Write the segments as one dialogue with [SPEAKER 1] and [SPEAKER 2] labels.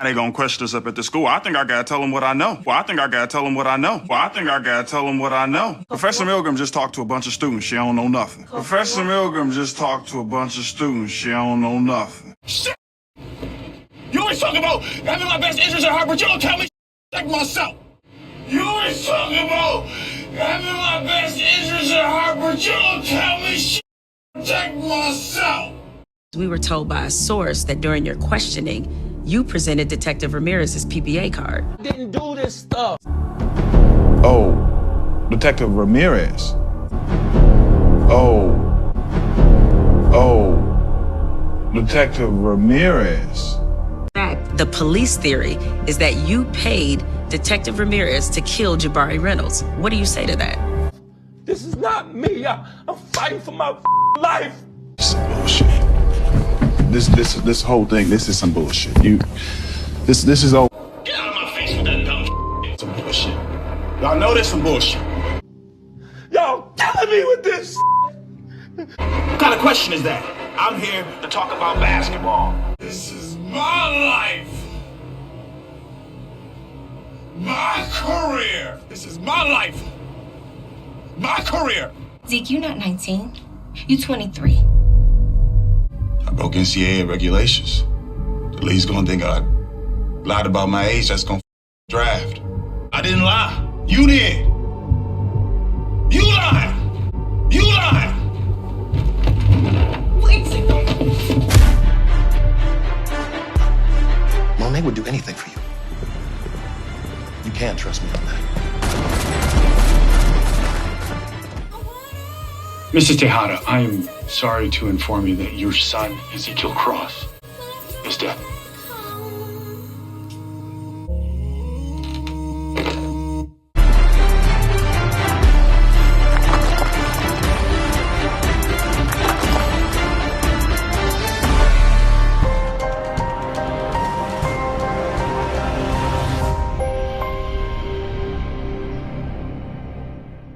[SPEAKER 1] They gonna question us up at the school. I think I gotta tell them what I know. Well, I think I gotta tell them what I know. Well, I think I gotta tell them what I know. Professor Milgram just talked to a bunch of students. She don't know nothing. Professor Milgram just talked to a bunch of students. She don't know nothing.
[SPEAKER 2] Shit! You always talk about having my best interests at heart, but you don't tell me like myself. You always talk about having my best interests at heart, but you don't tell me shit like myself.
[SPEAKER 3] We were told by a source that during your questioning, you presented Detective Ramirez's PPA card.
[SPEAKER 2] Didn't do this stuff.
[SPEAKER 1] Oh, Detective Ramirez. Oh, Detective Ramirez.
[SPEAKER 3] The police theory is that you paid Detective Ramirez to kill Jabari Reynolds. What do you say to that?
[SPEAKER 2] This is not me. I'm fighting for my life.
[SPEAKER 1] Some bullshit. This whole thing, this is some bullshit. This is all.
[SPEAKER 2] Get out of my face with that dumb shit. Some bullshit. Y'all know this some bullshit. Y'all killing me with this. What kind of question is that? I'm here to talk about basketball. This is my life. My career. This is my life. My career.
[SPEAKER 4] Zeke, you're not 19. You're 23.
[SPEAKER 2] I broke NCAA regulations. The league's gonna think I lied about my age. That's gonna draft. I didn't lie. You did. You lied. You lied.
[SPEAKER 4] Wait a second.
[SPEAKER 5] Monet would do anything for you. You can trust me on that.
[SPEAKER 6] Mrs. Tejada, I am sorry to inform you that your son, Ezekiel Cross, is dead.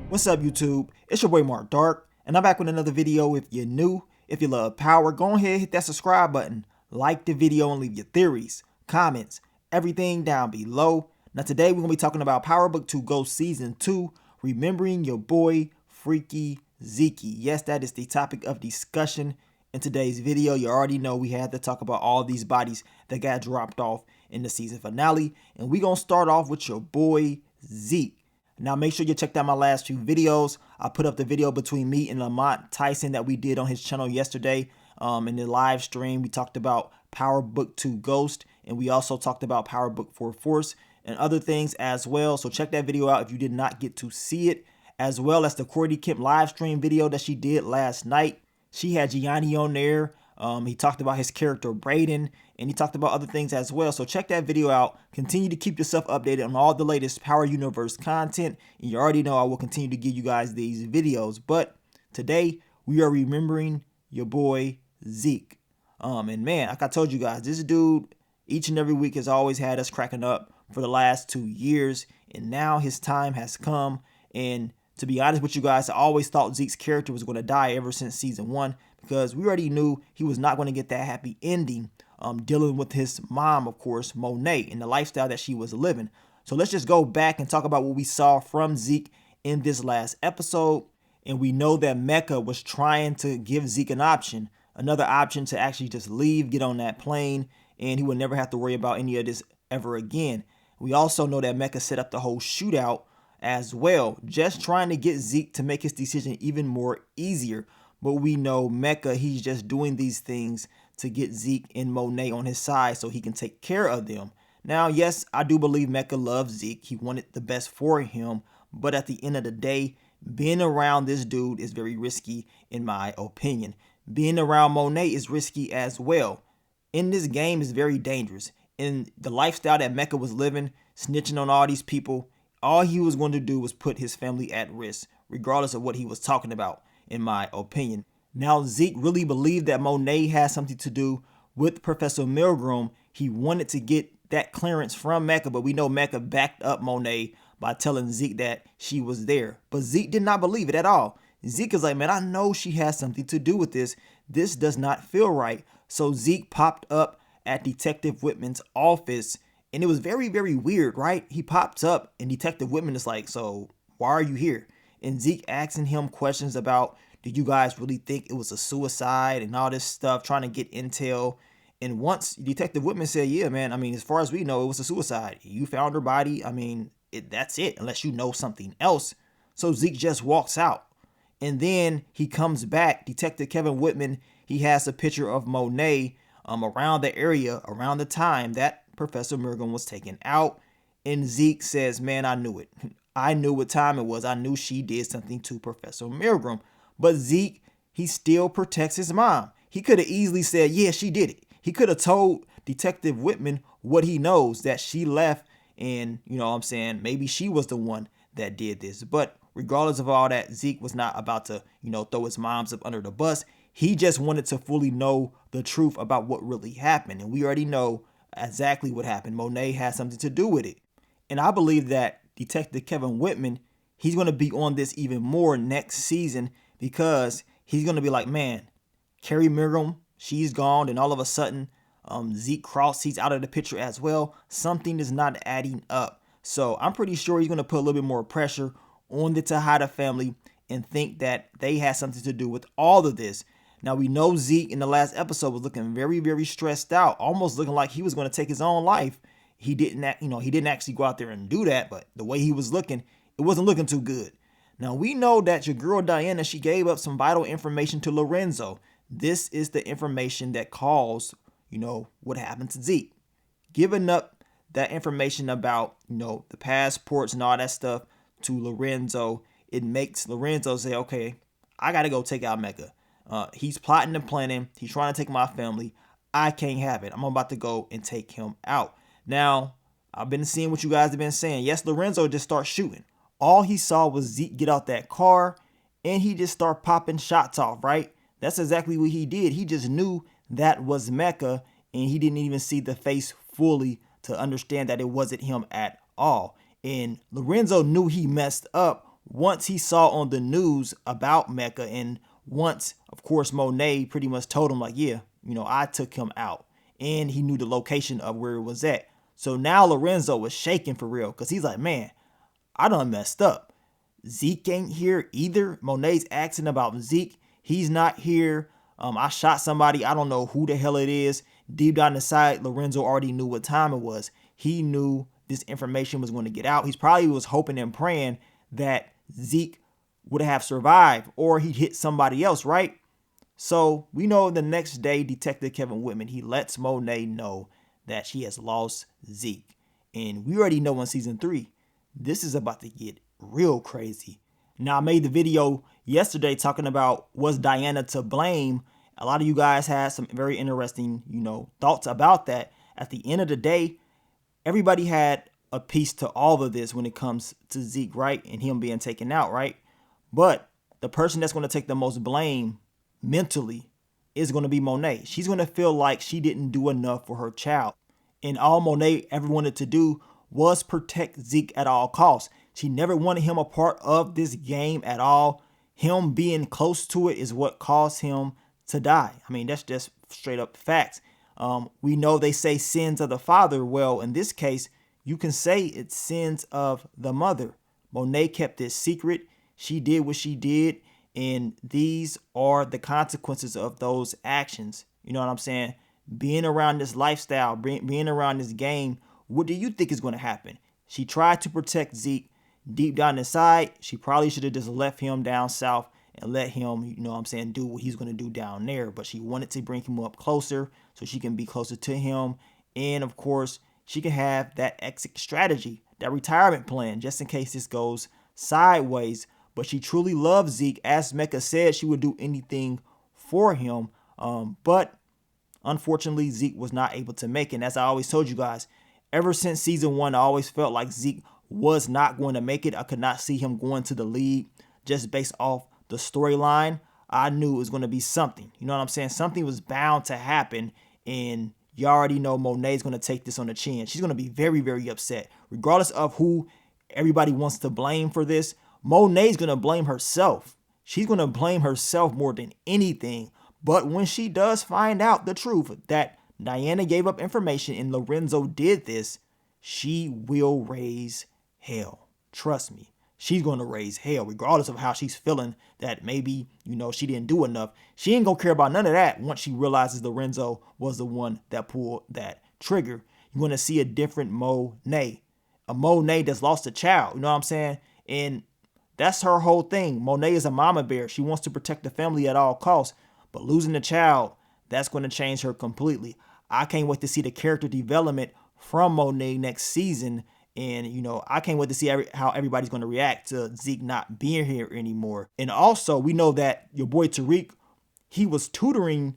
[SPEAKER 7] What's up, YouTube? It's your boy Mark Dark, and I'm back with another video. If you're new, if you love power, go ahead, hit that subscribe button, like the video, and leave your theories, comments, everything down below. Now today we're going to be talking about Power Book 2 Ghost Season 2, Remembering Your Boy Freaky Zeke. Yes, that is the topic of discussion in today's video. You already know we had to talk about all these bodies that got dropped off in the season finale, and we're going to start off with your boy Zeke. Now make sure you check out my last few videos. I put up the video between me and Lamont Tyson that we did on his channel yesterday. In the live stream, we talked about Power Book 2 Ghost, and we also talked about Power Book 4 Force and other things as well. So check that video out if you did not get to see it, as well as the Cordy Kemp live stream video that she did last night. She had Gianni on there. He talked about his character Brayden, and he talked about other things as well. So check that video out. Continue to keep yourself updated on all the latest Power Universe content. And you already know I will continue to give you guys these videos. But today we are remembering your boy Zeke. And man, like I told you guys, this dude each and every week has always had us cracking up for the last 2 years. And now his time has come. And to be honest with you guys, I always thought Zeke's character was going to die ever since season 1. Because we already knew he was not going to get that happy ending dealing with his mom, of course, Monet, and the lifestyle that she was living. So let's just go back and talk about what we saw from Zeke in this last episode. And we know that Mecca was trying to give Zeke an option, another option to actually just leave, get on that plane, and he would never have to worry about any of this ever again. We also know that Mecca set up the whole shootout as well, just trying to get Zeke to make his decision even more easier. But we know Mecca, he's just doing these things to get Zeke and Monet on his side so he can take care of them. Now, yes, I do believe Mecca loves Zeke. He wanted the best for him. But at the end of the day, being around this dude is very risky in my opinion. Being around Monet is risky as well. In this game is very dangerous. In the lifestyle that Mecca was living, snitching on all these people, all he was going to do was put his family at risk, regardless of what he was talking about. In my opinion. Now, Zeke really believed that Monet had something to do with Professor Milgram. He wanted to get that clearance from Mecca, but we know Mecca backed up Monet by telling Zeke that she was there. But Zeke did not believe it at all. Zeke is like, man, I know she has something to do with this. This does not feel right. So Zeke popped up at Detective Whitman's office, and it was very, very weird, right? He pops up and Detective Whitman is like, so why are you here? And Zeke asking him questions about, do you guys really think it was a suicide and all this stuff, trying to get intel. And once Detective Whitman said, yeah, man, I mean, as far as we know, it was a suicide. You found her body. I mean, that's it, unless you know something else. So Zeke just walks out. And then he comes back. Detective Kevin Whitman, he has a picture of Monet around the area, around the time that Professor Milgram was taken out. And Zeke says, man, I knew it. I knew what time it was. I knew she did something to Professor Milgram. But Zeke, he still protects his mom. He could have easily said, yeah, she did it. He could have told Detective Whitman what he knows, that she left and, you know what I'm saying, maybe she was the one that did this. But regardless of all that, Zeke was not about to, throw his moms up under the bus. He just wanted to fully know the truth about what really happened. And we already know exactly what happened. Monet had something to do with it. And I believe that Detective Kevin Whitman, he's going to be on this even more next season, because he's going to be like, man, Carrie Milgram, she's gone. And all of a sudden, Zeke Cross, he's out of the picture as well. Something is not adding up. So I'm pretty sure he's going to put a little bit more pressure on the Tejada family and think that they had something to do with all of this. Now, we know Zeke in the last episode was looking very, very stressed out, almost looking like he was going to take his own life. He didn't actually go out there and do that, but the way he was looking, it wasn't looking too good. Now, we know that your girl Diana, she gave up some vital information to Lorenzo. This is the information that caused, what happened to Zeke. Giving up that information about, the passports and all that stuff to Lorenzo, it makes Lorenzo say, okay, I got to go take out Mecca. He's plotting and planning. He's trying to take my family. I can't have it. I'm about to go and take him out. Now, I've been seeing what you guys have been saying. Yes, Lorenzo just started shooting. All he saw was Zeke get out that car and he just started popping shots off, right? That's exactly what he did. He just knew that was Mecca and he didn't even see the face fully to understand that it wasn't him at all. And Lorenzo knew he messed up once he saw on the news about Mecca, and once, of course, Monet pretty much told him like, yeah, I took him out, and he knew the location of where it was at. So now Lorenzo was shaking for real, because he's like, man, I done messed up. Zeke ain't here either. Monet's asking about Zeke. He's not here. I shot somebody. I don't know who the hell it is. Deep down inside, Lorenzo already knew what time it was. He knew this information was going to get out. He probably was hoping and praying that Zeke would have survived or he'd hit somebody else, right? So we know the next day, Detective Kevin Whitman, he lets Monet know that she has lost Zeke. And we already know in season 3, this is about to get real crazy. Now, I made the video yesterday talking about, was Diana to blame? A lot of you guys had some very interesting, thoughts about that. At the end of the day, everybody had a piece to all of this when it comes to Zeke, right? And him being taken out, right? But the person that's going to take the most blame mentally is going to be Monet. She's going to feel like she didn't do enough for her child. And all Monet ever wanted to do was protect Zeke at all costs. She never wanted him a part of this game at all. Him being close to it is what caused him to die. I mean, that's just straight up facts. We know they say sins of the father. Well, in this case, you can say it's sins of the mother. Monet kept this secret. She did what she did. And these are the consequences of those actions. You know what I'm saying? Being around this lifestyle, being around this game, what do you think is going to happen? She tried to protect Zeke. Deep down inside, she probably should have just left him down south and let him, do what he's going to do down there. But she wanted to bring him up closer so she can be closer to him. And of course, she can have that exit strategy, that retirement plan, just in case this goes sideways. But she truly loves Zeke. As Mecca said, she would do anything for him. But unfortunately, Zeke was not able to make it. And as I always told you guys, ever since season 1, I always felt like Zeke was not going to make it. I could not see him going to the league just based off the storyline. I knew it was going to be something. You know what I'm saying? Something was bound to happen. And you already know Monet's going to take this on the chin. She's going to be very, very upset. Regardless of who everybody wants to blame for this, Monet's going to blame herself. She's going to blame herself more than anything. But when she does find out the truth that Diana gave up information and Lorenzo did this, she will raise hell. Trust me. She's going to raise hell regardless of how she's feeling that maybe, she didn't do enough. She ain't going to care about none of that once she realizes Lorenzo was the one that pulled that trigger. You're going to see a different Monet. A Monet that's lost a child. You know what I'm saying? And that's her whole thing. Monet is a mama bear. She wants to protect the family at all costs. But losing a child, that's going to change her completely. I can't wait to see the character development from Monet next season. And, I can't wait to see how everybody's going to react to Zeke not being here anymore. And also, we know that your boy Tariq, he was tutoring,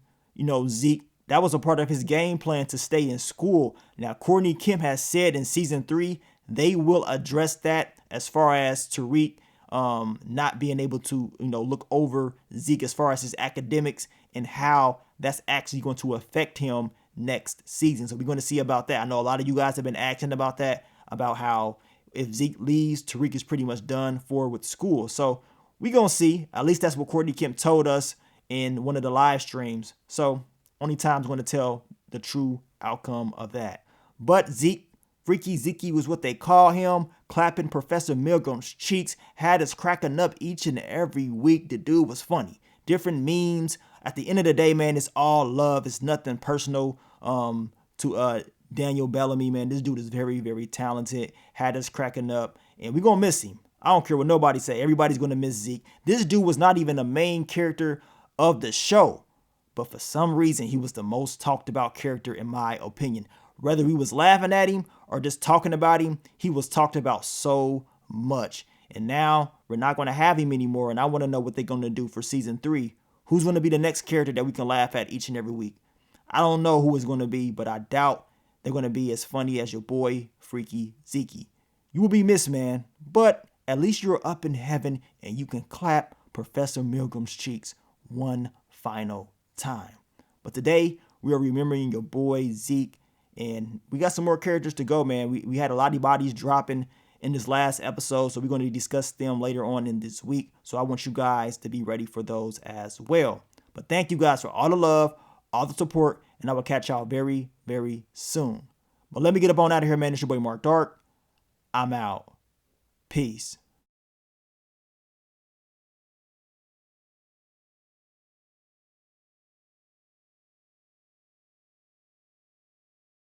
[SPEAKER 7] Zeke. That was a part of his game plan to stay in school. Now, Courtney Kemp has said in season 3, they will address that as far as Tariq not being able to, look over Zeke as far as his academics and how that's actually going to affect him next season. So we're going to see about that. I know a lot of you guys have been asking about that, about how if Zeke leaves, Tariq is pretty much done for with school. So we're going to see. At least that's what Courtney Kemp told us in one of the live streams. So only time's going to tell the true outcome of that. But Zeke, Freaky Zeke was what they call him, clapping Professor Milgram's cheeks, had us cracking up each and every week. The dude was funny. Different memes. At the end of the day, man, it's all love. It's nothing personal to Daniel Bellamy, man. This dude is very, very talented. Had us cracking up. And we're going to miss him. I don't care what nobody say. Everybody's going to miss Zeke. This dude was not even the main character of the show. But for some reason, he was the most talked about character in my opinion. Whether we was laughing at him or just talking about him, he was talked about so much. And now we're not going to have him anymore. And I want to know what they're going to do for season 3. Who's going to be the next character that we can laugh at each and every week? I don't know who it's going to be, but I doubt they're going to be as funny as your boy, Freaky Zeke. You will be missed, man. But at least you're up in heaven and you can clap Professor Milgram's cheeks one final time. But today, we are remembering your boy, Zeke. And we got some more characters to go, man. We had a lot of bodies dropping in this last episode, so we're going to discuss them later on in this week. So I want you guys to be ready for those as well. But thank you guys for all the love, all the support, and I will catch y'all very, very soon. But let me get up on out of here, man. It's your boy Mark Dark. I'm out. Peace.